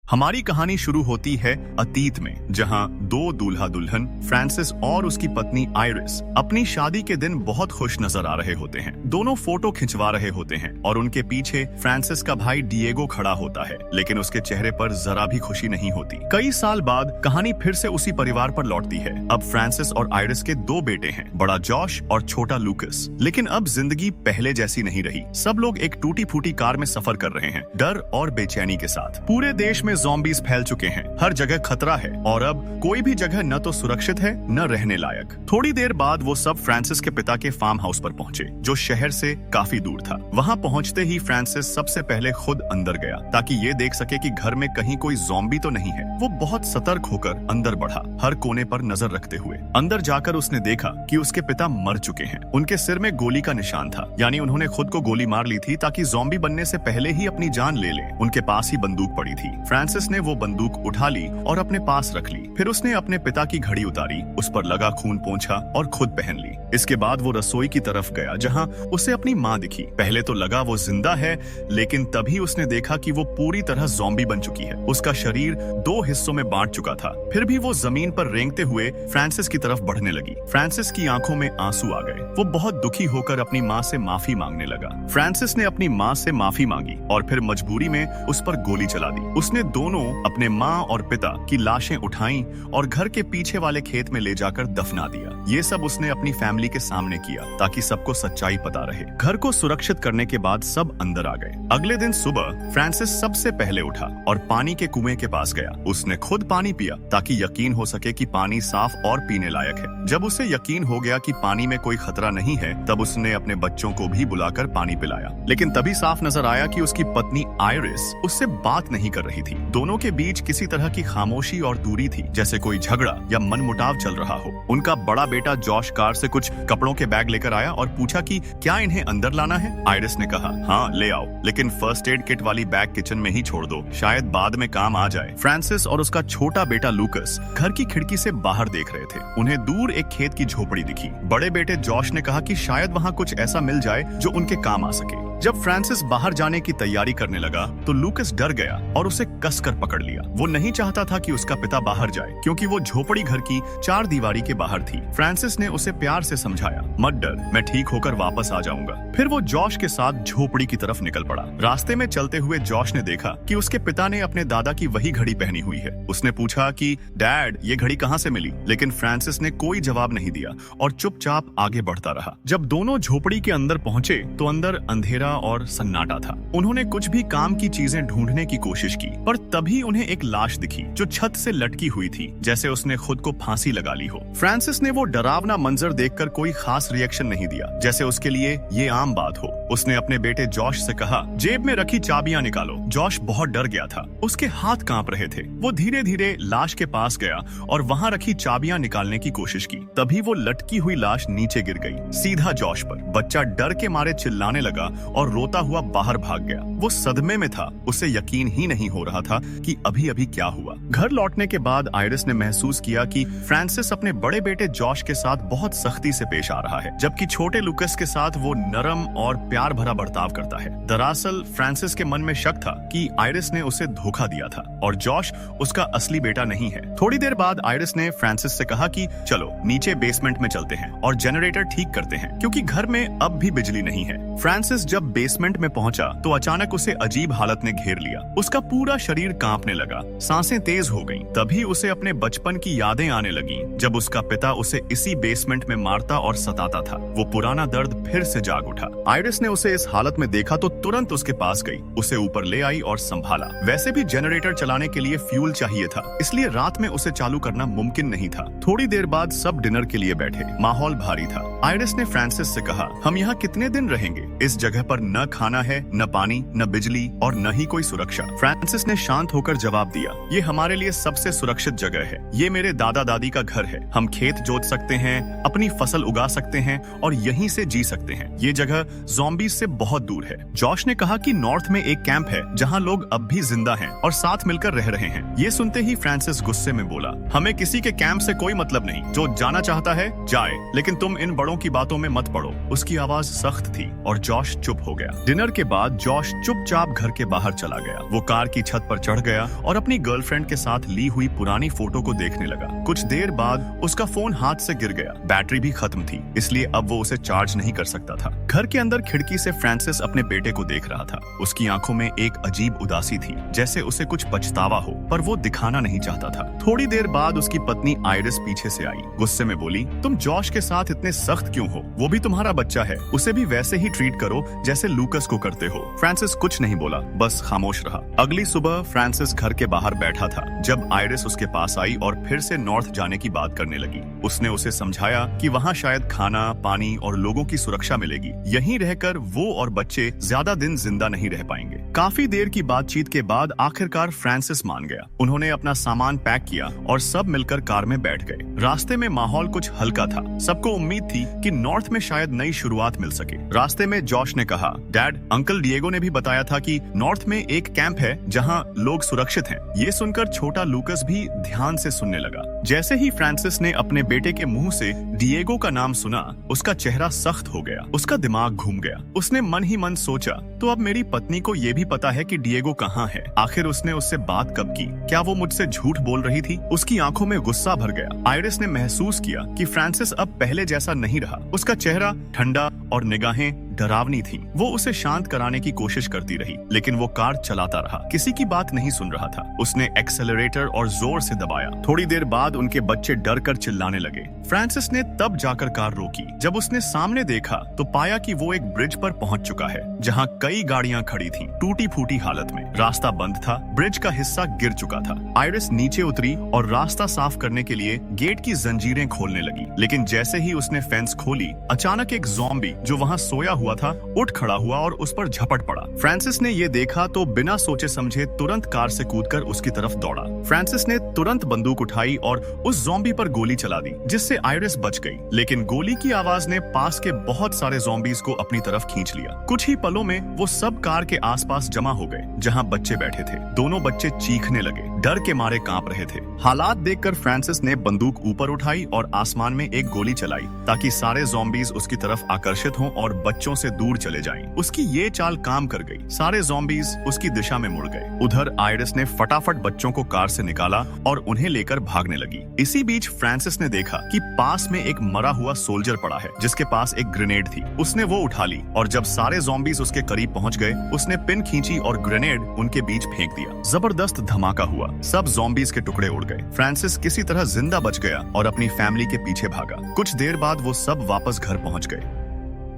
हमारी कहानी शुरू होती है अतीत में, जहां दो दूल्हा दुल्हन फ्रांसिस और उसकी पत्नी आयरिस अपनी शादी के दिन बहुत खुश नजर आ रहे होते हैं। दोनों फोटो खिंचवा रहे होते हैं और उनके पीछे फ्रांसिस का भाई डिएगो खड़ा होता है, लेकिन उसके चेहरे पर जरा भी खुशी नहीं होती। कई साल बाद कहानी फिर से उसी परिवार पर लौटती है। अब फ्रांसिस और आयरिस के दो बेटे हैं, बड़ा जॉश और छोटा लूकस। लेकिन अब जिंदगी पहले जैसी नहीं रही। सब लोग एक टूटी फूटी कार में सफर कर रहे हैं, डर और बेचैनी के साथ। पूरे देश में ज़ॉम्बीज़ फैल चुके हैं, हर जगह खतरा है और अब कोई भी जगह न तो सुरक्षित है न रहने लायक। थोड़ी देर बाद वो सब फ्रांसिस के पिता के फार्म हाउस पर पहुंचे, जो शहर से काफी दूर था। वहां पहुंचते ही फ्रांसिस सबसे पहले खुद अंदर गया ताकि ये देख सके कि घर में कहीं कोई ज़ॉम्बी तो नहीं है। वो बहुत सतर्क होकर अंदर बढ़ा, हर कोने पर नजर रखते हुए। अंदर जाकर उसने देखा कि उसके पिता मर चुके हैं। उनके सिर में गोली का निशान था, यानी उन्होंने खुद को गोली मार ली थी ताकि ज़ॉम्बी बनने से पहले ही अपनी जान ले ले। उनके पास ही बंदूक पड़ी थी। फ्रांसिस ने वो बंदूक उठा ली और अपने पास रख ली। फिर उसने अपने पिता की घड़ी उतारी, उस पर लगा खून पोंछा और खुद पहन ली। इसके बाद वो रसोई की तरफ गया, जहां उसे अपनी माँ दिखी। पहले तो लगा वो जिंदा है, लेकिन तभी उसने देखा कि वो पूरी तरह ज़ॉम्बी बन चुकी है। उसका शरीर दो हिस्सों में बांट चुका था। फिर भी वो जमीन पर रेंगते हुए फ्रांसिस की तरफ बढ़ने लगी। फ्रांसिस की आंखों में आंसू आ गए। वो बहुत दुखी होकर अपनी माँ से माफी मांगने लगा। फ्रांसिस ने अपनी माँ से माफी मांगी और फिर मजबूरी में उस पर गोली चला दी। उसने दोनों अपने माँ और पिता की लाशें उठाई और घर के पीछे वाले खेत में ले जाकर दफना दिया। ये सब उसने अपनी फैमिली के सामने किया ताकि सबको सच्चाई पता रहे। घर को सुरक्षित करने के बाद सब अंदर आ गए। अगले दिन सुबह फ्रांसिस सबसे पहले उठा और पानी के कुएं के पास गया। उसने खुद पानी पिया ताकि यकीन हो सके कि पानी साफ और पीने लायक है। जब उसे यकीन हो गया कि पानी में कोई खतरा नहीं है, तब उसने अपने बच्चों को भी बुलाकर पानी पिलाया। लेकिन तभी साफ नजर आया कि उसकी पत्नी आयरिस उससे बात नहीं कर रही थी। दोनों के बीच किसी तरह की खामोशी और दूरी थी, जैसे कोई झगड़ा या मनमुटाव चल रहा हो। उनका बड़ा बेटा जॉश कार से कुछ कपड़ों के बैग लेकर आया और पूछा कि क्या इन्हें अंदर लाना है। आयरिस ने कहा, हाँ ले आओ, लेकिन फर्स्ट एड किट वाली बैग किचन में ही छोड़ दो, शायद बाद में काम आ जाए। फ्रांसिस और उसका छोटा बेटा लूकस घर की खिड़की से बाहर देख रहे थे। उन्हें दूर एक खेत की झोपड़ी दिखी। बड़े बेटे जॉश ने कहा कि शायद वहाँ कुछ ऐसा मिल जाए जो उनके काम आ सके। जब फ्रांसिस बाहर जाने की तैयारी करने लगा तो लूकस डर गया और उसे कसकर पकड़ लिया। वो नहीं चाहता था कि उसका पिता बाहर जाए, क्योंकि वो झोपड़ी घर की चार दीवारी के बाहर थी। फ्रांसिस ने उसे प्यार से समझाया, मत डर, मैं ठीक होकर वापस आ जाऊंगा। फिर वो जॉश के साथ झोपड़ी की तरफ निकल पड़ा। रास्ते में चलते हुए जॉश ने देखा कि उसके पिता ने अपने दादा की वही घड़ी पहनी हुई है। उसने पूछा कि डैड, ये घड़ी कहाँ से मिली? लेकिन फ्रांसिस ने कोई जवाब नहीं दिया और चुपचाप आगे बढ़ता रहा। जब दोनों झोपड़ी के अंदर पहुंचे तो अंदर अंधेरा और सन्नाटा था। उन्होंने कुछ भी काम की चीजें ढूंढने की कोशिश की, पर तभी उन्हें एक लाश दिखी जो छत से लटकी हुई थी, जैसे उसने खुद को फांसी लगा ली हो। फ्रांसिस ने वो डरावना मंजर देखकर कोई खास रिएक्शन नहीं दिया, जैसे उसके लिए ये आम बात हो। उसने अपने बेटे जॉश से कहा, जेब में रखी चाबियां निकालो। जॉश बहुत डर गया था, उसके हाथ कांप रहे थे। वो धीरे धीरे लाश के पास गया और वहां रखी चाबियां निकालने की कोशिश की। तभी वो लटकी हुई लाश नीचे गिर गई, सीधा जॉश पर। बच्चा डर के मारे चिल्लाने लगा और रोता हुआ बाहर भाग गया। वो सदमे में था, उसे यकीन ही नहीं हो रहा था कि अभी अभी क्या हुआ। घर लौटने के बाद आयरिस ने महसूस किया कि फ्रांसिस अपने बड़े बेटे जॉश के साथ बहुत सख्ती से पेश आ रहा है, जबकि छोटे लूकस के साथ वो नरम और प्यार भरा बर्ताव करता है। दरअसल फ्रांसिस के मन में शक था कि आयरिस ने उसे धोखा दिया था और जॉश उसका असली बेटा नहीं है। थोड़ी देर बाद आयरिस ने फ्रांसिस से कहा कि चलो नीचे बेसमेंट में चलते हैं और जनरेटर ठीक करते हैं, क्योंकि घर में अब भी बिजली नहीं है। फ्रांसिस जब बेसमेंट में पहुंचा तो अचानक उसे अजीब हालत ने घेर लिया। उसका पूरा शरीर कांपने लगा, सांसें तेज हो गईं। तभी उसे अपने बचपन की यादें आने लगीं, जब उसका पिता उसे इसी बेसमेंट में मारता और सताता था। वो पुराना दर्द फिर से जाग उठा। आयरिस ने उसे इस हालत में देखा तो तुरंत उसके पास गई, उसे ऊपर ले आई और संभाला। वैसे भी जनरेटर चलाने के लिए फ्यूल चाहिए था, इसलिए रात में उसे चालू करना मुमकिन नहीं था। थोड़ी देर बाद सब डिनर के लिए बैठे। माहौल भारी था। आयरिस ने फ्रांसिस से कहा, हम यहाँ कितने दिन रहेंगे? इस जगह पर न खाना है, न पानी, न बिजली और न ही कोई सुरक्षा। फ्रांसिस ने शांत होकर जवाब दिया, ये हमारे लिए सबसे सुरक्षित जगह है। ये मेरे दादा दादी का घर है। हम खेत जोत सकते हैं, अपनी फसल उगा सकते हैं और यहीं से जी सकते हैं। ये जगह ज़ॉम्बीज़ से बहुत दूर है। जॉश ने कहा कि नॉर्थ में एक कैंप है जहाँ लोग अब भी जिंदा हैं और साथ मिलकर रह रहे हैं। ये सुनते ही फ्रांसिस गुस्से में बोला, हमें किसी के कैंप से कोई मतलब नहीं। जो जाना चाहता है जाए, लेकिन तुम इन बड़ों की बातों में मत पड़ो। उसकी आवाज सख्त थी और जॉश चुप हो गया। डिनर के बाद जॉश चुपचाप घर के बाहर चला गया। वो कार की छत पर चढ़ गया और अपनी गर्लफ्रेंड के साथ ली हुई पुरानी फोटो को देखने लगा। कुछ देर बाद उसका फोन हाथ से गिर गया। बैटरी भी खत्म थी, इसलिए अब वो उसे चार्ज नहीं कर सकता था। घर के अंदर खिड़की से फ्रांसिस अपने बेटे को देख रहा था। उसकी आंखों में एक अजीब उदासी थी, जैसे उसे कुछ पछतावा हो, पर वो दिखाना नहीं चाहता था। थोड़ी देर बाद उसकी पत्नी आयरिस पीछे से आई। गुस्से में बोली, तुम जॉश के साथ इतने सख्त क्यों हो? वो भी तुम्हारा बच्चा है, उसे भी वैसे ही ट्रीट करो जैसे लूकस को करते हो। फ्रांसिस कुछ नहीं बोला, बस खामोश रहा। अगली सुबह फ्रांसिस घर के बाहर बैठा था जब आयरिस उसके पास आई और फिर से नॉर्थ जाने की बात करने लगी। उसने उसे समझाया कि वहाँ शायद खाना, पानी और लोगों की सुरक्षा मिलेगी। यहीं रहकर वो और बच्चे ज्यादा दिन जिंदा नहीं रह पाएंगे। काफी देर की बातचीत के बाद आखिरकार फ्रांसिस मान गया। उन्होंने अपना सामान पैक किया और सब मिलकर कार में बैठ गए। रास्ते में माहौल कुछ हल्का था। सबको उम्मीद थी कि नॉर्थ में शायद नई शुरुआत मिल सके। रास्ते में जॉश ने कहा, डैड, अंकल डिएगो ने भी बताया था कि नॉर्थ में एक कैंप है जहां लोग सुरक्षित हैं। ये सुनकर छोटा लूकस भी ध्यान से सुनने लगा। जैसे ही फ्रांसिस ने अपने बेटे के मुंह से डिएगो का नाम सुना, उसका चेहरा सख्त हो गया। उसका दिमाग घूम गया। उसने मन ही मन सोचा, तो अब मेरी पत्नी को ये भी पता है कि डिएगो कहाँ है। आखिर उसने उससे बात कब की? क्या वो मुझसे झूठ बोल रही थी? उसकी आंखों में गुस्सा भर गया। आयरिस ने महसूस किया कि फ्रांसिस अब पहले जैसा नहीं रहा। उसका चेहरा ठंडा और निगाहें डरावनी थी। वो उसे शांत कराने की कोशिश करती रही, लेकिन वो कार चलाता रहा, किसी की बात नहीं सुन रहा था। उसने एक्सेलरेटर और जोर से दबाया। थोड़ी देर बाद उनके बच्चे डर कर चिल्लाने लगे। फ्रांसिस ने तब जाकर कार रोकी। जब उसने सामने देखा तो पाया कि वो एक ब्रिज पर पहुंच चुका है, जहां कई गाड़ियां खड़ी थीं, टूटी फूटी हालत में। रास्ता बंद था, ब्रिज का हिस्सा गिर चुका था। आयरिस नीचे उतरी और रास्ता साफ करने के लिए गेट की जंजीरें खोलने लगी, लेकिन जैसे ही उसने फेंस खोली, अचानक एक ज़ॉम्बी जो वहां सोया हुआ था उठ खड़ा हुआ और उस पर झपट पड़ा। फ्रांसिस ने ये देखा तो बिना सोचे समझे तुरंत कार से कूदकर उसकी तरफ दौड़ा। फ्रांसिस ने तुरंत बंदूक उठाई और उस ज़ॉम्बी पर गोली चला दी, जिससे आयरिस बच गई। लेकिन गोली की आवाज ने पास के बहुत सारे ज़ॉम्बीज को अपनी तरफ खींच लिया। कुछ ही पलों में वो सब कार के आसपास जमा हो गए, जहां बच्चे बैठे थे। दोनों बच्चे चीखने लगे, डर के मारे कांप रहे थे। हालात देखकर फ्रांसिस ने बंदूक ऊपर उठाई और आसमान में एक गोली चलाई, ताकि सारे ज़ॉम्बीज उसकी तरफ आकर्षित हों और बच्चों से दूर चले जाएं। उसकी ये चाल काम कर गई। सारे ज़ॉम्बीज उसकी दिशा में मुड़ गए। उधर आयरिस ने फटाफट बच्चों को कार से निकाला और उन्हें लेकर भागने लगी। इसी बीच फ्रांसिस ने देखा कि पास में एक मरा हुआ सोल्जर पड़ा है, जिसके पास एक ग्रेनेड थी। उसने वो उठा ली और जब सारे ज़ॉम्बीज उसके करीब पहुंच गए, उसने पिन खींची और ग्रेनेड उनके बीच फेंक दिया। जबरदस्त धमाका हुआ। सब ज़ॉम्बीज के टुकड़े उड़ गए। फ्रांसिस किसी तरह जिंदा बच गया और अपनी फैमिली के पीछे भागा। कुछ देर बाद वो सब वापस घर पहुंच गए।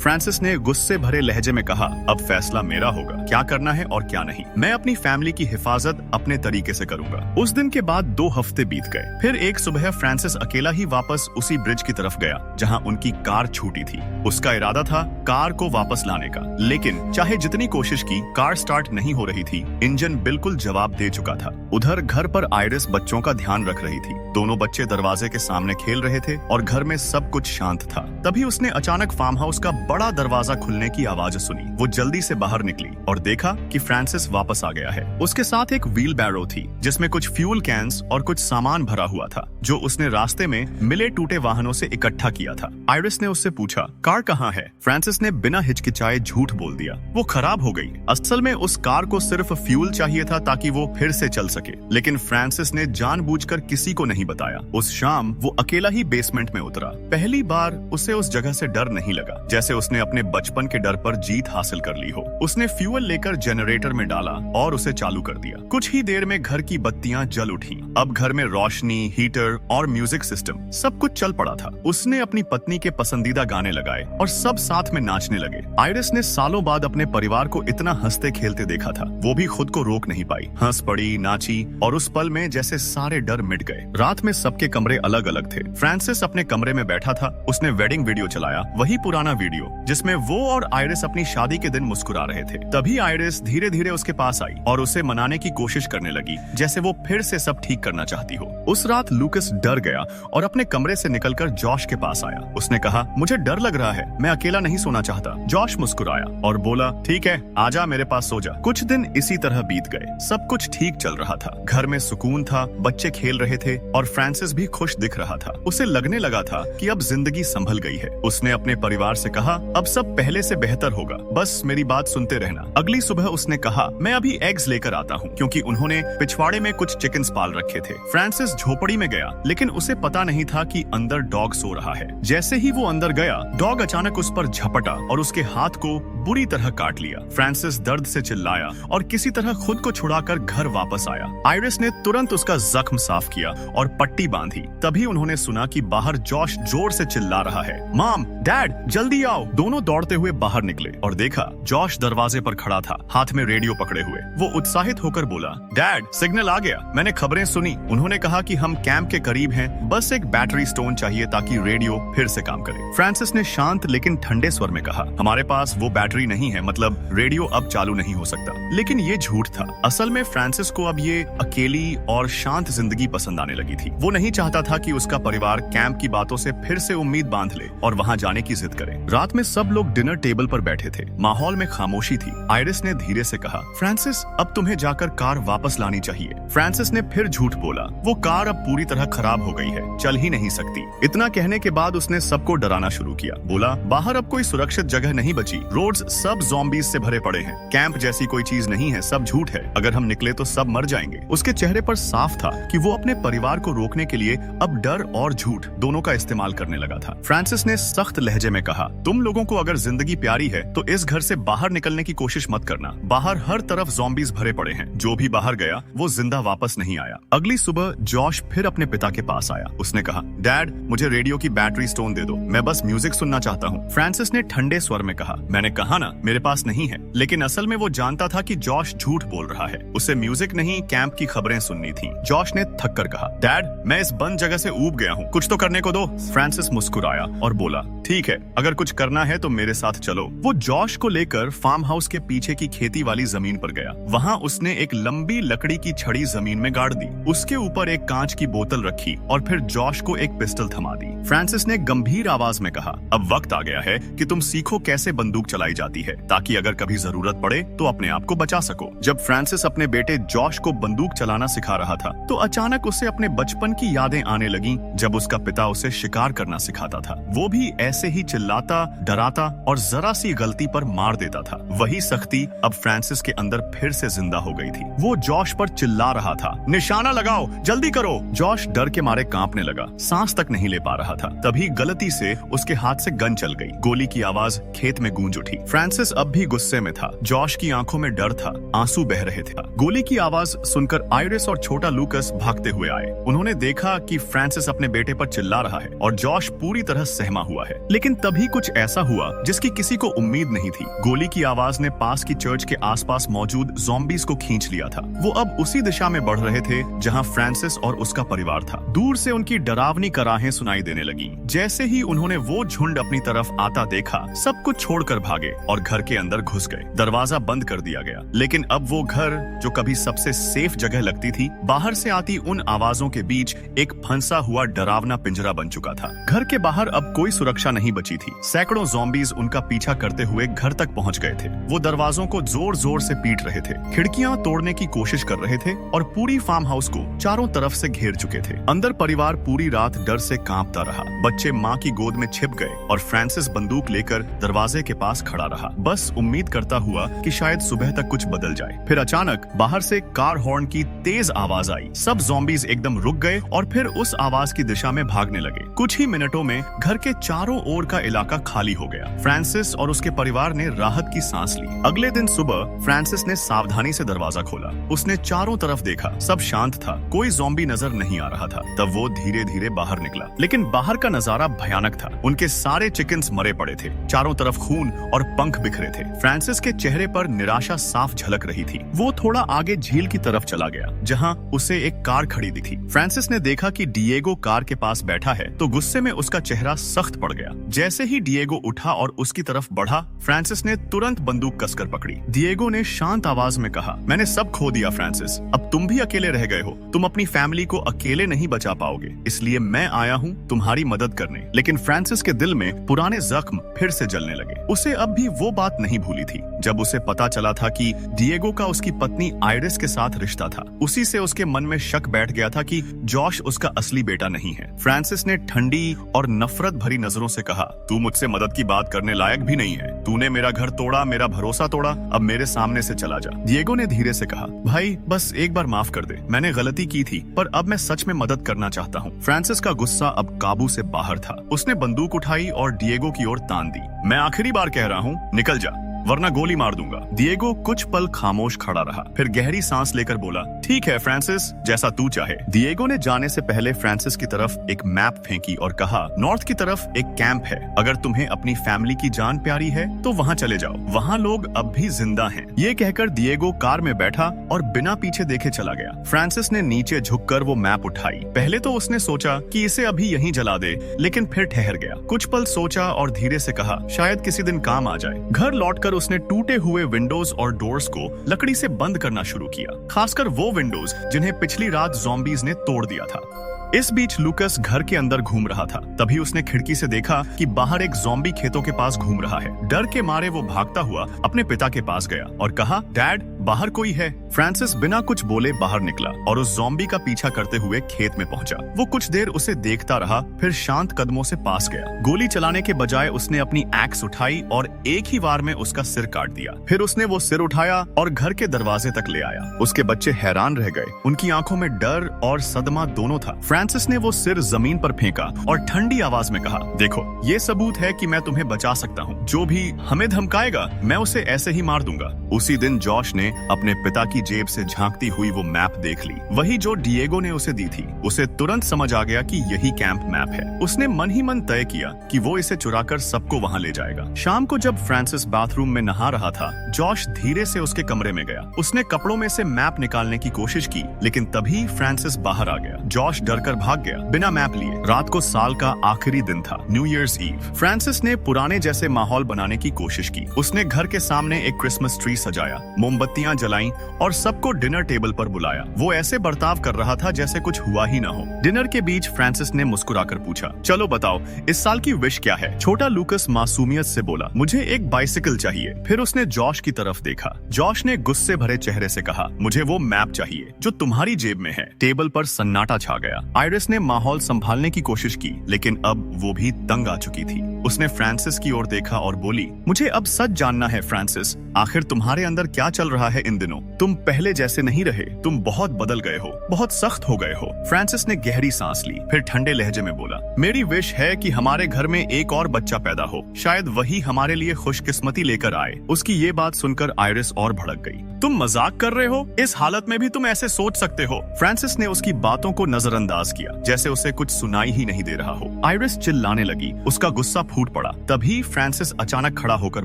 फ्रांसिस ने गुस्से भरे लहजे में कहा, अब फैसला मेरा होगा, क्या करना है और क्या नहीं। मैं अपनी फैमिली की हिफाजत अपने तरीके से करूंगा। उस दिन के बाद 2 हफ्ते बीत गए। फिर एक सुबह फ्रांसिस अकेला ही वापस उसी ब्रिज की तरफ गया जहां उनकी कार छूटी थी। उसका इरादा था कार को वापस लाने का, लेकिन चाहे जितनी कोशिश की, कार स्टार्ट नहीं हो रही थी। इंजन बिल्कुल जवाब दे चुका था। उधर घर पर आयरिस बच्चों का ध्यान रख रही थी। दोनों बच्चे दरवाजे के सामने खेल रहे थे और घर में सब कुछ शांत था। तभी उसने अचानक फार्म हाउस का बड़ा दरवाजा खुलने की आवाज सुनी। वो जल्दी से बाहर निकली और देखा कि फ्रांसिस वापस आ गया है। उसके साथ एक व्हील बैरो थी, जिसमें कुछ फ्यूल कैंस और कुछ सामान भरा हुआ था, जो उसने रास्ते में मिले टूटे वाहनों से इकट्ठा किया था। आयरिस ने उससे पूछा, कार कहाँ है? फ्रांसिस ने बिना हिचकिचाए झूठ बोल दिया, वो खराब हो गई। असल में उस कार को सिर्फ फ्यूल चाहिए था ताकि वो फिर से चल सके, लेकिन फ्रांसिस ने जानबूझकर किसी को नहीं बताया। उस शाम वो अकेला ही बेसमेंट में उतरा। पहली बार उसे उस जगह से डर नहीं लगा, जैसे उसने अपने बचपन के डर पर जीत हासिल कर ली हो। उसने फ्यूल लेकर जनरेटर में डाला और उसे चालू कर दिया। कुछ ही देर में घर की बत्तियां जल उठी। अब घर में रोशनी, हीटर और म्यूजिक सिस्टम सब कुछ चल पड़ा था। उसने अपनी पत्नी के पसंदीदा गाने लगाए और सब साथ में नाचने लगे। आयरिस ने सालों बाद अपने परिवार को इतना हंसते खेलते देखा था। वो भी खुद को रोक नहीं पाई, हंस पड़ी, नाची और उस पल में जैसे सारे डर मिट गए। रात में सबके कमरे अलग अलग थे। फ्रांसिस अपने कमरे में बैठा था। उसने वेडिंग वीडियो चलाया, वही पुराना वीडियो जिसमें वो और आयरिस अपनी शादी के दिन मुस्कुरा रहे थे। तभी आयरिस धीरे धीरे उसके पास आई और उसे मनाने की कोशिश करने लगी, जैसे वो फिर से सब ठीक करना चाहती हो। उस रात लूकस डर गया और अपने कमरे से निकलकर जॉश के पास आया। उसने कहा, मुझे डर लग रहा है, मैं अकेला नहीं सोना चाहता। जॉश मुस्कुराया और बोला, ठीक है, आजा, मेरे पास सो जा। कुछ दिन इसी तरह बीत गए। सब कुछ ठीक चल रहा था। घर में सुकून था, बच्चे खेल रहे थे और फ्रांसिस भी खुश दिख रहा था। उसे लगने लगा था कि अब जिंदगी संभल गई गई है। उसने अपने परिवार से कहा, अब सब पहले से बेहतर होगा, बस मेरी बात सुनते रहना। अगली सुबह उसने कहा, मैं अभी एग्स लेकर आता हूँ, क्योंकि उन्होंने पिछवाड़े में कुछ चिकन्स पाल रखे थे। फ्रांसिस झोपड़ी में गया, लेकिन उसे पता नहीं था कि अंदर डॉग सो रहा है। जैसे ही वो अंदर गया, डॉग अचानक उस पर झपटा और उसके हाथ को बुरी तरह काट लिया। फ्रांसिस दर्द से चिल्लाया और किसी तरह खुद को छुड़ाकर घर वापस आया। आयरिस ने तुरंत उसका जख्म साफ किया और पट्टी बांधी। तभी उन्होंने सुना कि बाहर जॉश जोर से चिल्ला रहा है, मॉम, डैड, जल्दी आओ। दोनों दौड़ते हुए बाहर निकले और देखा जॉश दरवाजे पर खड़ा था, हाथ में रेडियो पकड़े हुए। वो उत्साहित होकर बोला, डैड, सिग्नल आ गया, मैंने खबरें सुनी। उन्होंने कहा कि हम कैंप के करीब हैं, बस एक बैटरी स्टोन चाहिए ताकि रेडियो फिर से काम करे। फ्रांसिस ने शांत लेकिन ठंडे स्वर में कहा, हमारे पास वो बैटरी नहीं है, मतलब रेडियो अब चालू नहीं हो सकता। लेकिन ये झूठ था। असल में फ्रांसिस को अब ये अकेली और शांत जिंदगी पसंद आने लगी थी। वो नहीं चाहता था कि उसका परिवार कैंप की बातों से फिर से उम्मीद बांध ले और वहाँ जाने की जिद करे। रात में सब लोग डिनर टेबल पर बैठे थे। माहौल में खामोशी थी। आयरिस ने धीरे से कहा, फ्रांसिस, अब तुम्हें जाकर कार वापस लानी चाहिए। फ्रांसिस ने फिर झूठ बोला, वो कार अब पूरी तरह खराब हो गई है, चल ही नहीं सकती। इतना कहने के बाद उसने सबको डराना शुरू किया। बोला, बाहर अब कोई सुरक्षित जगह नहीं बची, रोड्स सब ज़ॉम्बीज से भरे पड़े हैं, कैंप जैसी कोई चीज नहीं है, सब झूठ है, अगर हम निकले तो सब मर जाएंगे। उसके चेहरे पर साफ था कि वो अपने परिवार को रोकने के लिए अब डर और झूठ दोनों का इस्तेमाल करने लगा था। फ्रांसिस ने सख्त लहजे में कहा, तुम लोगों को अगर जिंदगी प्यारी है तो इस घर से बाहर निकलने की कोशिश मत करना। बाहर हर तरफ ज़ॉम्बीज भरे पड़े हैं, जो भी बाहर गया वो जिंदा वापस नहीं आया। अगली सुबह जॉश फिर अपने पिता के पास आया। उसने कहा, डैड, मुझे रेडियो की बैटरी स्टोन दे दो, मैं बस म्यूजिक सुनना चाहता हूँ। फ्रांसिस ने ठंडे स्वर में कहा, मैंने कहा ना मेरे पास नहीं है। लेकिन असल में वो जानता था कि जॉश झूठ बोल रहा है। उसे म्यूजिक नहीं, कैंप की खबरें सुननी थी। जॉश ने थक कर कहा, डैड, मैं इस बंद जगह से ऊब गया हूँ, कुछ तो करने को दो। फ्रांसिस मुस्कुराया और बोला, ठीक है, अगर कुछ करना है तो मेरे साथ चलो। वो जॉश को लेकर फार्म हाउस के पीछे की खेती वाली जमीन पर गया। वहाँ उसने एक लंबी लकड़ी की छड़ी जमीन में गाड़ दी, उसके ऊपर एक कांच की बोतल रखी और फिर जॉश को एक पिस्टल थमा दी। फ्रांसिस ने गंभीर आवाज में कहा, अब वक्त आ गया है कि तुम सीखो कैसे बंदूक चलाई जाती है, ताकि अगर कभी जरूरत पड़े तो अपने आप को बचा सको। जब फ्रांसिस अपने बेटे जॉश को बंदूक चलाना सिखा रहा था तो अचानक उसे अपने बचपन की यादें आने लगी, जब उसका पिता उसे शिकार करना सिखाता था। वो भी ऐसे ही चिल्लाता, डराता और जरा सी गलती पर मार देता था। वही सख्ती अब फ्रांसिस के अंदर फिर से जिंदा हो गई थी। वो जॉश पर चिल्ला रहा था, निशाना लगाओ, जल्दी करो। जॉश डर के मारे कांपने लगा, सांस तक नहीं ले पा रहा था। तभी गलती से उसके हाथ से गन चल गई। गोली की आवाज खेत में गूंज उठी। फ्रांसिस अब भी गुस्से में था। जॉश की आंखों में डर था, आंसू बह रहे थे। गोली की आवाज सुनकर आयरिस और छोटा लूकस भागते हुए आए। उन्होंने देखा कि फ्रांसिस अपने बेटे पर चिल्ला रहा है और जॉश पूरी तरह सहमा हुआ है। लेकिन तभी कुछ ऐसा हुआ जिसकी किसी को उम्मीद नहीं थी। गोली की आवाज ने पास की चर्च के आसपास मौजूद ज़ॉम्बीज को खींच लिया था। वो अब उसी दिशा में बढ़ रहे थे जहां फ्रांसिस और उसका परिवार था। दूर से उनकी डरावनी कराहें सुनाई देने लगी। जैसे ही उन्होंने वो झुंड अपनी तरफ आता देखा, सब कुछ छोड़कर भागे और घर के अंदर घुस गए। दरवाजा बंद कर दिया गया। लेकिन अब वो घर, जो कभी सबसे सेफ जगह लगती थी, बाहर से आती उन आवाजों के बीच एक फंसा हुआ डरावना पिंजरा बन चुका था। घर के बाहर अब कोई सुरक्षा नहीं बची थी। सैकड़ों ज़ॉम्बीज उनका पीछा करते हुए घर तक पहुंच गए थे। वो दरवाजों को जोर जोर से पीट रहे थे, खिड़कियां तोड़ने की कोशिश कर रहे थे और पूरी फार्म हाउस को चारों तरफ से घेर चुके थे। अंदर परिवार पूरी रात डर से कांपता रहा। बच्चे माँ की गोद में छिप गए और फ्रांसिस बंदूक लेकर दरवाजे के पास खड़ा रहा, बस उम्मीद करता हुआ कि शायद सुबह तक कुछ बदल जाए। फिर अचानक बाहर से कार हॉर्न की तेज आवाज आई। सब ज़ॉम्बीज एकदम रुक गए और फिर उस आवाज की दिशा में भागने लगे। कुछ ही मिनटों में घर के चारों ओर का इलाका खाली हो गया। फ्रांसिस और उसके परिवार ने राहत की सांस ली। अगले दिन सुबह फ्रांसिस ने सावधानी से दरवाजा खोला। उसने चारों तरफ देखा, सब शांत था, कोई ज़ॉम्बी नजर नहीं आ रहा था। तब वो धीरे धीरे बाहर निकला। लेकिन बाहर का नजारा भयानक था। उनके सारे चिकन्स मरे पड़े थे, चारों तरफ खून और पंख बिखरे थे। फ्रांसिस के चेहरे पर निराशा साफ झलक रही थी। वो थोड़ा आगे झील की तरफ चला गया, जहां उसे एक कार खड़ी दिखी। फ्रांसिस ने देखा कि डिएगो कार के पास बैठा है तो गुस्से में उसका चेहरा सख्त पड़ गया। जैसे ही डिएगो उठा और उसकी तरफ बढ़ा, फ्रांसिस ने तुरंत बंदूक कसकर पकड़ी। डिएगो ने शांत आवाज में कहा, मैंने सब खो दिया फ्रांसिस, अब तुम भी अकेले रह गए हो। तुम अपनी फैमिली को अकेले नहीं बचा पाओगे, इसलिए मैं आया हूँ तुम्हारी मदद करने। लेकिन फ्रांसिस के दिल में पुराने जख्म फिर से जलने लगे। उसे अब भी वो बात नहीं भूली थी जब उसे पता चला था कि डिएगो का उसकी पत्नी आयरिस के साथ रिश्ता था। उसी से उसके मन में शक बैठ गया था कि जॉश उसका असली बेटा नहीं है। फ्रांसिस ने ठंडी और नफरत भरी नजरों से कहा, तू मुझसे मदद की बात करने लायक भी नहीं है। तूने मेरा घर तोड़ा, मेरा भरोसा तोड़ा, अब मेरे सामने से चला जा। डिएगो ने धीरे से कहा, भाई बस एक बार माफ कर दे, मैंने गलती की थी, पर अब मैं सच में मदद करना चाहता हूँ। फ्रांसिस का गुस्सा अब काबू से बाहर था। उसने बंदूक उठाई और डिएगो की ओर तान दी। मैं आखिरी बार कह रहा हूँ, निकल जा, वरना गोली मार दूंगा। डिएगो कुछ पल खामोश खड़ा रहा, फिर गहरी सांस लेकर बोला, ठीक है फ्रांसिस, जैसा तू चाहे। डिएगो ने जाने से पहले फ्रांसिस की तरफ एक मैप फेंकी और कहा, नॉर्थ की तरफ एक कैंप है, अगर तुम्हें अपनी फैमिली की जान प्यारी है तो वहाँ चले जाओ, वहाँ लोग अब भी जिंदा हैं। ये कहकर डिएगो कार में बैठा और बिना पीछे देखे चला गया। फ्रांसिस ने नीचे झुककर वो मैप उठाई। पहले तो उसने सोचा कि इसे अभी यहीं जला दे, लेकिन फिर ठहर गया। कुछ पल सोचा और धीरे से कहा, शायद किसी दिन काम आ जाए। घर लौटकर उसने टूटे हुए विंडोज और डोर्स को लकड़ी से बंद करना शुरू किया, खासकर वो विंडोज जिन्हें पिछली रात ज़ॉम्बीज ने तोड़ दिया था। इस बीच लूकस घर के अंदर घूम रहा था। तभी उसने खिड़की से देखा कि बाहर एक ज़ॉम्बी खेतों के पास घूम रहा है। डर के मारे वो भागता हुआ अपने पिता के पास गया और कहा, डैड बाहर कोई है। फ्रांसिस बिना कुछ बोले बाहर निकला और उस ज़ॉम्बी का पीछा करते हुए खेत में पहुंचा। वो कुछ देर उसे देखता रहा, फिर शांत कदमों से पास गया। गोली चलाने के बजाय उसने अपनी एक्स उठाई और एक ही वार में उसका सिर काट दिया। फिर उसने वो सिर उठाया और घर के दरवाजे तक ले आया। उसके बच्चे हैरान रह गए, उनकी आंखों में डर और सदमा दोनों था। फ्रांसिस ने वो सिर जमीन पर फेंका और ठंडी आवाज में कहा, देखो ये सबूत है कि मैं तुम्हें बचा सकता हूँ। जो भी हमें धमकाएगा मैं उसे ऐसे ही मार दूंगा। उसी दिन जॉश ने अपने पिता की जेब से झांकती हुई वो मैप देख ली, वही जो डिएगो ने उसे दी थी। उसे तुरंत समझ आ गया कि यही कैंप मैप है। उसने मन ही मन तय किया कि वो इसे चुराकर सबको वहाँ ले जाएगा। शाम को जब फ्रांसिस बाथरूम में नहा रहा था, जॉश धीरे से उसके कमरे में गया। उसने कपड़ों में से मैप निकालने की कोशिश की, लेकिन तभी फ्रांसिस बाहर आ गया। जॉश डरकर भाग गया बिना मैप लिए। रात को साल का आखिरी दिन था, न्यू ईयर्स ईव। फ्रांसिस ने पुराने जैसे माहौल बनाने की कोशिश की। उसने घर के सामने एक क्रिसमस ट्री सजाया, मोमबत्तियां जलाईं और सबको डिनर टेबल पर बुलाया। वो ऐसे बर्ताव कर रहा था जैसे कुछ हुआ ही ना हो। डिनर के बीच फ्रांसिस ने मुस्कुराकर पूछा, चलो बताओ इस साल की विश क्या है? छोटा लूकस मासूमियत से बोला, मुझे एक बाइसिकल चाहिए। फिर उसने जॉश की तरफ देखा। जॉश ने गुस्से भरे चेहरे से कहा, मुझे वो मैप चाहिए जो तुम्हारी जेब में है। टेबल पर सन्नाटा छा गया। आयरिस ने माहौल संभालने की कोशिश की, लेकिन अब वो भी तंग आ चुकी थी। उसने फ्रांसिस की ओर देखा और बोली, मुझे अब सच जानना है फ्रांसिस, आखिर तुम्हारे अंदर क्या चल रहा है इन दिनों? तुम पहले जैसे नहीं रहे, तुम बहुत बदल गए हो, बहुत सख्त हो गए हो। फ्रांसिस ने गहरी सांस ली, फिर ठंडे लहजे में बोला, मेरी विश है कि हमारे घर में एक और बच्चा पैदा हो, शायद वही हमारे लिए खुशकिस्मती लेकर आए। उसकी ये बात सुनकर आयरिस और भड़क गई। तुम मजाक कर रहे हो? इस हालत में भी तुम ऐसे सोच सकते हो? फ्रांसिस ने उसकी बातों को नजरअंदाज किया, जैसे उसे कुछ सुनाई ही नहीं दे रहा हो। आयरिस चिल्लाने लगी, उसका गुस्सा फूट पड़ा। तभी फ्रांसिस अचानक खड़ा होकर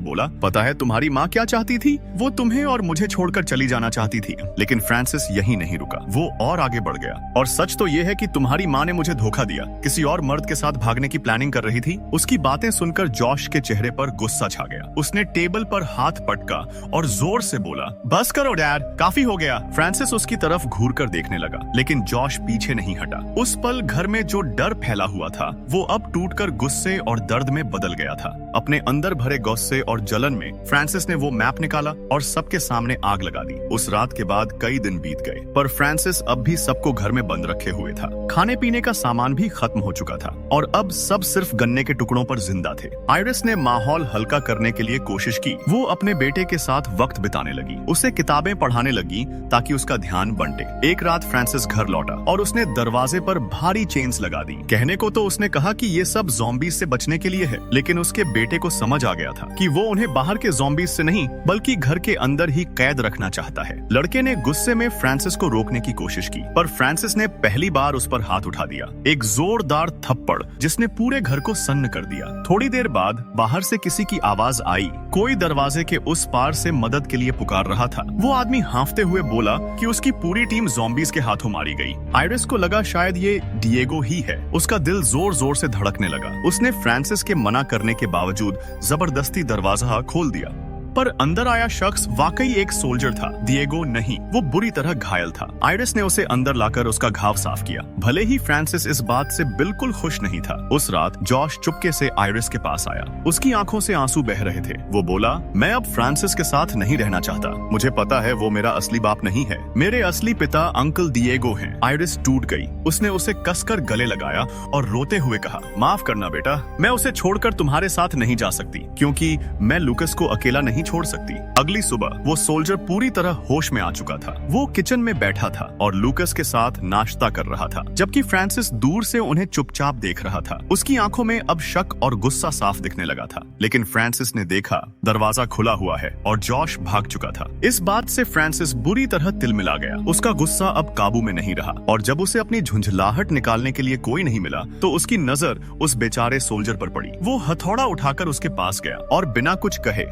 बोला, पता है तुम्हारी माँ क्या चाहती थी? वो तुम्हें और मुझे छोड़कर चली जाना चाहती थी। लेकिन फ्रांसिस यहीं नहीं रुका, वो और आगे बढ़ गया। और सच तो ये है कि तुम्हारी माँ ने मुझे धोखा दिया, किसी और मर्द के साथ भागने की प्लानिंग कर रही थी। उसकी बातें सुनकर जॉश के चेहरे पर गुस्सा छा गया। उसने टेबल पर हाथ पटका और जोर से बोला, बस करो डैड, काफी हो गया। फ्रांसिस उसकी तरफ घूर कर देखने लगा, लेकिन जॉश पीछे नहीं हटा। उस पल घर में जो डर फैला हुआ था वो अब टूटकर गुस्से और दर्द में बदल गया था। अपने अंदर भरे गुस्से और जलन में फ्रांसिस ने वो मैप निकाला और सबके सामने आग लगा दी। उस रात के बाद कई दिन बीत गए, पर फ्रांसिस अब भी सबको घर में बंद रखे हुए था। खाने पीने का सामान भी खत्म हो चुका था और अब सब सिर्फ गन्ने के टुकड़ों पर जिंदा थे। आयरिस ने माहौल हल्का करने के लिए कोशिश की। वो अपने बेटे के साथ वक्त बिताने लगी, उसे किताबें पढ़ाने लगी ताकि उसका ध्यान बंटे। एक रात फ्रांसिस घर लौटा और उसने दरवाजे पर भारी चेन्स लगा दी। कहने को तो उसने कहा कि ये सब ज़ॉम्बीज से बचने के लिए है, लेकिन उसके बेटे को समझ आ गया था कि वो उन्हें बाहर के ज़ॉम्बीज से नहीं बल्कि घर के अंदर ही कैद रखना चाहता है। लड़के ने गुस्से में फ्रांसिस को रोकने की कोशिश की, पर फ्रांसिस ने पहली बार उस पर हाथ उठा दिया, एक जोरदार थप्पड़ जिसने पूरे घर को सन्न कर दिया। थोड़ी देर बाद बाहर से किसी की आवाज आई। कोई दरवाजे के उस पार से मदद के लिए पुकार रहा था। वो आदमी हांफते हुए बोला कि उसकी पूरी टीम ज़ॉम्बीज के हाथों मारी गई। आयरिस को लगा शायद ये डिएगो ही है। उसका दिल जोर जोर से धड़कने लगा। उसने फ्रांसिस के मना करने के बावजूद जबरदस्ती दरवाजा खोल दिया। पर अंदर आया शख्स वाकई एक सोल्जर था, डिएगो नहीं। वो बुरी तरह घायल था। आयरिस ने उसे अंदर लाकर उसका घाव साफ किया। भले ही फ्रांसिस इस बात से बिल्कुल खुश नहीं था। उस रात जॉश चुपके से आयरिस के पास आया। उसकी आंखों से आंसू बह रहे थे। वो बोला, मैं अब फ्रांसिस के साथ नहीं रहना चाहता। मुझे पता है वो मेरा असली बाप नहीं है। मेरे असली पिता अंकल डिएगो हैं। आयरिस टूट गई। उसने उसे कसकर गले लगाया और रोते हुए कहा, माफ करना बेटा, मैं उसे छोड़कर तुम्हारे साथ नहीं जा सकती, क्योंकि मैं लूकस को अकेला नहीं छोड़ सकती। अगली सुबह वो सोल्जर पूरी तरह होश में आ चुका था। वो किचन में बैठा था और लूकस के साथ नाश्ता कर रहा था, जबकि फ्रांसिस दूर से उन्हें चुपचाप देख रहा था। उसकी आंखों में अब शक और गुस्सा साफ दिखने लगा था। लेकिन फ्रांसिस ने देखा दरवाजा खुला हुआ है और जॉश भाग चुका था। इस बात से फ्रांसिस बुरी तरह तिलमिला गया। उसका गुस्सा अब काबू में नहीं रहा और जब उसे अपनी झुंझलाहट निकालने के लिए कोई नहीं मिला तो उसकी नजर उस बेचारे सोल्जर पर पड़ी। वो हथौड़ा उठाकर उसके पास गया और बिना कुछ कहे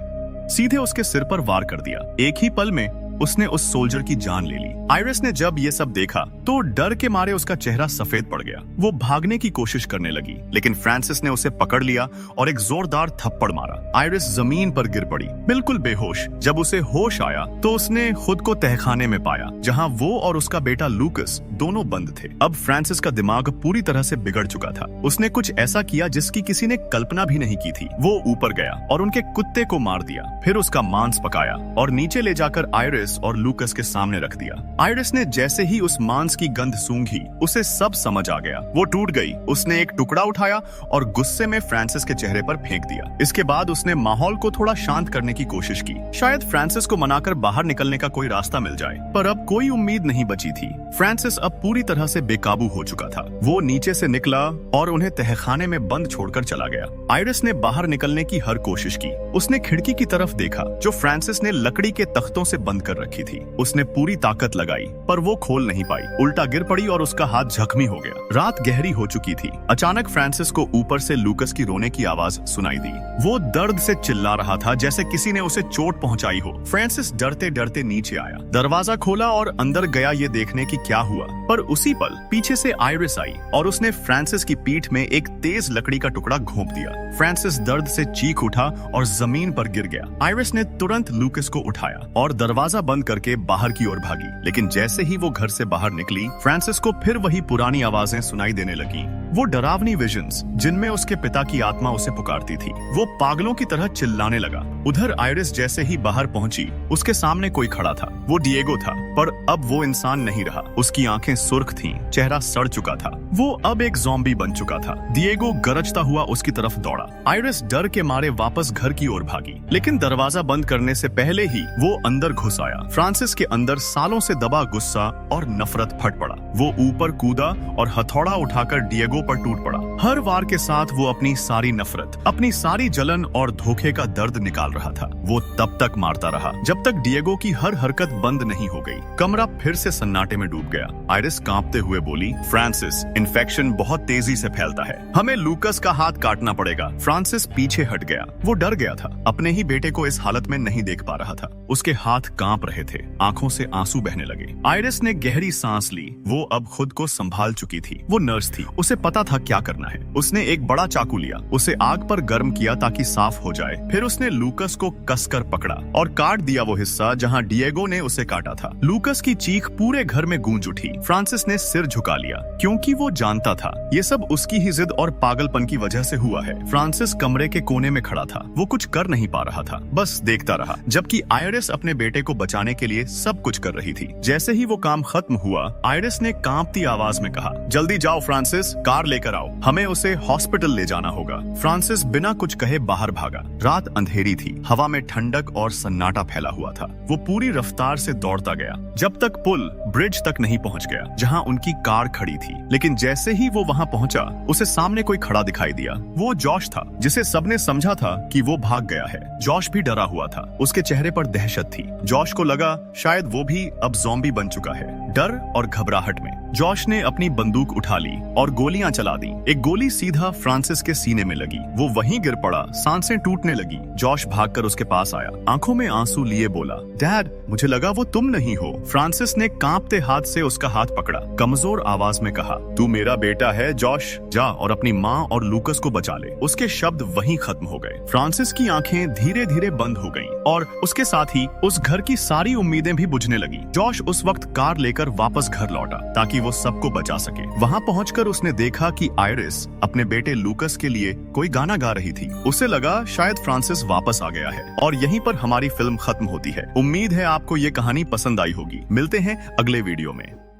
सीधे उसके सिर पर वार कर दिया। एक ही पल में उसने उस सोल्जर की जान ले ली। आयरिस ने जब ये सब देखा तो डर के मारे उसका चेहरा सफेद पड़ गया। वो भागने की कोशिश करने लगी, लेकिन फ्रांसिस ने उसे पकड़ लिया और एक जोरदार थप्पड़ मारा। आयरिस जमीन पर गिर पड़ी, बिल्कुल बेहोश। जब उसे होश आया तो उसने खुद को तहखाने में पाया, जहां वो और उसका बेटा लूकस दोनों बंद थे। अब फ्रांसिस का दिमाग पूरी तरह से बिगड़ चुका था। उसने कुछ ऐसा किया जिसकी किसी ने कल्पना भी नहीं की थी। वो ऊपर गया और उनके कुत्ते को मार दिया, फिर उसका मांस पकाया और नीचे ले जाकर आयरिस और लूकस के सामने रख दिया। आयरिस ने जैसे ही उस मांस की गंध सूंघी, उसे सब समझ आ गया। वो टूट गई। उसने एक टुकड़ा उठाया और गुस्से में फ्रांसिस के चेहरे पर फेंक दिया। इसके बाद उसने माहौल को थोड़ा शांत करने की कोशिश की। शायद फ्रांसिस को मनाकर बाहर निकलने का कोई रास्ता मिल जाए, पर अब कोई उम्मीद नहीं बची थी। फ्रांसिस अब पूरी तरह से बेकाबू हो चुका था। वो नीचे से निकला और उन्हें तहखाने में बंद छोड़कर चला गया। आयरिस ने बाहर निकलने की हर कोशिश की। उसने खिड़की की तरफ देखा, जो फ्रांसिस ने लकड़ी के तख्तों से बंद कर रखी थी। उसने पूरी ताकत लगाई, पर वो खोल नहीं पाई। उल्टा गिर पड़ी और उसका हाथ जख्मी हो गया। रात गहरी हो चुकी थी। अचानक फ्रांसिस को ऊपर से लूकस की रोने की आवाज सुनाई दी। वो दर्द से चिल्ला रहा था, जैसे किसी ने उसे चोट पहुंचाई हो। फ्रांसिस डरते डरते नीचे आया, दरवाजा खोला और अंदर गया ये देखने की क्या हुआ। पर उसी पल पीछे से आयरिस आई और उसने फ्रांसिस की पीठ में एक तेज लकड़ी का टुकड़ा घोंप दिया। फ्रांसिस दर्द से चीख उठा और जमीन पर गिर गया। आयरिस ने तुरंत लूकस को उठाया और दरवाजा बंद करके बाहर की ओर भागी। लेकिन जैसे ही वो घर से बाहर निकली, फ्रांसिस को फिर वही पुरानी आवाजें सुनाई देने लगी। वो डरावनी विजन्स, जिनमें उसके पिता की आत्मा उसे पुकारती थी। वो पागलों की तरह चिल्लाने लगा। उधर आयरिस जैसे ही बाहर पहुंची, उसके सामने कोई खड़ा था। वो डिएगो था, पर अब वो इंसान नहीं रहा। उसकी आंखें सुर्ख थीं, चेहरा सड़ चुका था। वो अब एक ज़ॉम्बी बन चुका था। डिएगो गरजता हुआ उसकी तरफ दौड़ा। आयरिस डर के मारे वापस घर की ओर भागी, लेकिन दरवाजा बंद करने से पहले ही वो अंदर घुस आया। फ्रांसिस के अंदर सालों से दबा गुस्सा और नफरत फट पड़ा। वो ऊपर कूदा और हथौड़ा उठाकर डिएगो पर टूट पड़ा। हर वार के साथ वो अपनी सारी नफरत, अपनी सारी जलन और धोखे का दर्द निकाल रहा था। वो तब तक मारता रहा जब तक डिएगो की हर हरकत बंद नहीं हो गई। कमरा फिर से सन्नाटे में डूब गया। आयरिस कांपते हुए बोली, फ्रांसिस, इन्फेक्शन बहुत तेजी से फैलता है। हमें लूकस का हाथ काटना पड़ेगा। फ्रांसिस पीछे हट गया। वो डर गया था। अपने ही बेटे को इस हालत में नहीं देख पा रहा था। उसके हाथ कांप रहे थे, आंखों से आंसू बहने लगे। आयरिस ने गहरी सांस ली। वो अब खुद को संभाल चुकी थी। वो नर्स थी, उसे पता था क्या करना है। उसने एक बड़ा चाकू लिया, उसे आग पर गर्म किया ताकि साफ हो जाए। फिर उसने लूकस को कसकर पकड़ा और काट दिया वो हिस्सा जहां डिएगो ने उसे काटा था। लूकस की चीख पूरे घर में गूंज उठी। फ्रांसिस ने सिर झुका लिया, क्योंकि वो जानता था ये सब उसकी ही जिद और पागलपन की वजह से हुआ है। फ्रांसिस कमरे के कोने में खड़ा था। वो कुछ कर नहीं पा रहा था, बस देखता रहा, जबकि आयरिस अपने बेटे को बचाने के लिए सब कुछ कर रही थी। जैसे ही वो काम खत्म हुआ, आयरिस ने कांपती आवाज में कहा, जल्दी जाओ फ्रांसिस, कार लेकर आओ, हमें उसे हॉस्पिटल ले जाना होगा। फ्रांसिस बिना कुछ कहे बाहर भागा। रात अंधेरी थी, हवा में ठंडक और सन्नाटा फैला हुआ था। वो पूरी रफ्तार से दौड़ता गया, जब तक पुल ब्रिज तक नहीं पहुंच गया, जहां उनकी कार खड़ी थी। लेकिन जैसे ही वो वहां पहुंचा, उसे सामने कोई खड़ा दिखाई दिया। वो जॉश था, जिसे सबने समझा था कि वो भाग गया है। जॉश भी डरा हुआ था, उसके चेहरे पर दहशत थी। जॉश को लगा शायद वो भी अब ज़ॉम्बी बन चुका है। डर और घबराहट में जॉश ने अपनी बंदूक उठा ली और गोलियां चला दी। एक गोली सीधा फ्रांसिस के सीने में लगी। वो वहीं गिर पड़ा, सांसें टूटने लगी। जॉश भागकर उसके पास आया, आंखों में आंसू लिए बोला, डैड, मुझे लगा वो तुम नहीं हो। फ्रांसिस ने कांपते हाथ से उसका हाथ पकड़ा, कमजोर आवाज में कहा, तू मेरा बेटा है जॉश, जा और अपनी माँ और लूकस को बचा ले। उसके शब्द वहीं खत्म हो गए। फ्रांसिस की आंखें धीरे धीरे बंद हो गईं और उसके साथ ही उस घर की सारी उम्मीदें भी बुझने लगी। जॉश उस वक्त कार लेकर वापस घर लौटा ताकि वो सबको बचा सके। वहां पहुंचकर उसने देखा कि आयरिस अपने बेटे लूकस के लिए कोई गाना गा रही थी। उसे लगा शायद फ्रांसिस वापस आ गया है और यहीं पर हमारी फिल्म खत्म होती है। उम्मीद है आपको ये कहानी पसंद आई होगी। मिलते हैं अगले वीडियो में।